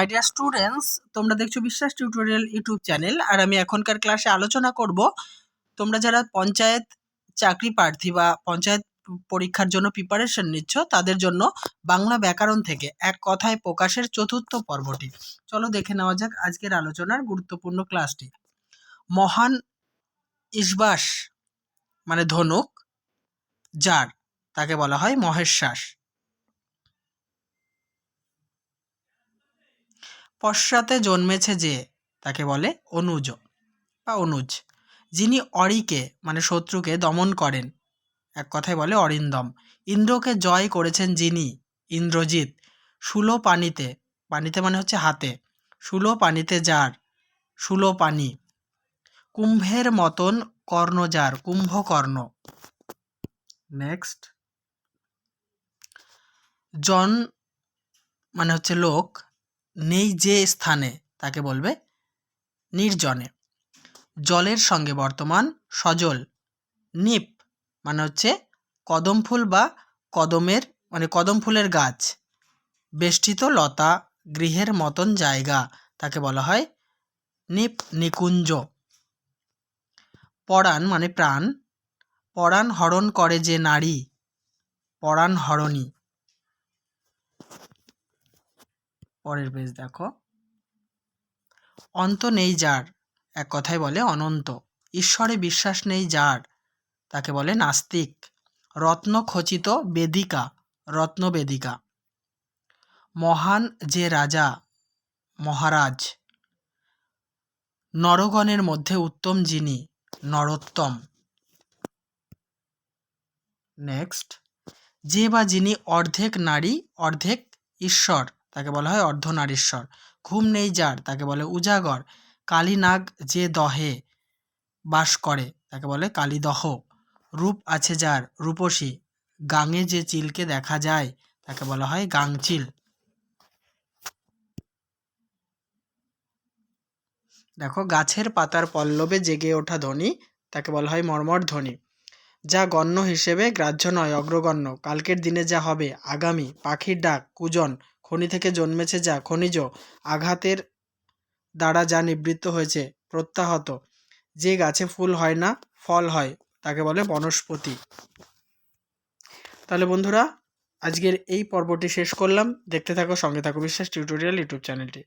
My dear students, তোমরা দেখছো বিশ্বাস টিউটোরিয়াল ইউটিউব চ্যানেল। আর আমি এখনকার ক্লাসে আলোচনা করব তোমরা যারা পঞ্চায়েত চাকরি প্রার্থী বা পঞ্চায়েত পরীক্ষার জন্য প্রিপারেশন নিচ্ছ তাদের জন্য বাংলা ব্যাকরণ থেকে এক কথায় প্রকাশের চতুর্থ পর্বটি। চলো দেখে নেওয়া যাক আজকের আলোচনার গুরুত্বপূর্ণ ক্লাসটি। মহান ইসবাস মানে ধনুক যার, তাকে বলা হয় মহেশ্বাস। পশ্চাতে জন্মেছে যে, তাকে বলে অনুজ বা অনুজ। যিনি অরিকে মানে শত্রুকে দমন করেন, এক কথায় বলে অরিন্দম। ইন্দ্রকে জয় করেছেন যিনি, ইন্দ্রজিৎ। সুলো পানিতে, পানিতে মানে হচ্ছে হাতে, সুলো পানিতে যার, সুলো পানি। কুম্ভের মতন কর্ণ যার, কুম্ভকর্ণ। নেক্সট, জন মানে হচ্ছে লোক, নেই যে স্থানে তাকে বলবে নির্জনে। জলের সঙ্গে বর্তমান সজল। নিপ মানে হচ্ছে কদম ফুল বা কদমের মানে কদম ফুলের গাছ। বেষ্টিত লতা, গৃহের মতন জায়গা, তাকে বলা হয় নিপ নিকুঞ্জ। পরাণ মানে প্রাণ, পরাণ হরণ করে যে নারী, পরাণ হরণী। পরের পেজ দেখো। অন্ত নেই যার, এক কথায় বলে অনন্ত। ঈশ্বরে বিশ্বাস নেই যার, তাকে বলে নাস্তিক। রত্ন খচিত বেদিকা, রত্ন বেদিকা। মহান যে রাজা, মহারাজ। নরগণের মধ্যে উত্তম যিনি, নরোত্তম। নেক্সট, যে বা যিনি অর্ধেক নারী অর্ধেক ঈশ্বর, তাকে বলা হয় অর্ধনারীশ্বর। ঘুম নেই যার, তাকে বলে উজাগর। কালীনাগ যে দহে বাস করে, তাকে বলে কালীদহ। রূপ আছে যার, রূপসী। গাঙে যে চিলকে দেখা যায়, তাকে বলা হয় গাংচিল। দেখো, গাছের পাতার পল্লবে জেগে ওঠা ধ্বনি, তাকে বলা হয় মর্মর ধ্বনি। যা গণ্য হিসেবে গ্রাহ্য নয় অগ্রগণ্য, কালকের দিনে যা হবে আগামী। পাখির ডাক, কুজন। খনি থেকে জন্মেছে যা, খনিজ। আঘাতের দ্বারা যা নিবৃত্ত হয়েছে, প্রত্যাহত। যে গাছে ফুল হয় না ফল হয়, তাকে বলে বনস্পতি। তাহলে বন্ধুরা, আজকের এই পর্বটি শেষ করলাম। দেখতে থাকো, সঙ্গে থাকো বিশ্বাস টিউটোরিয়াল ইউটিউব চ্যানেলটি।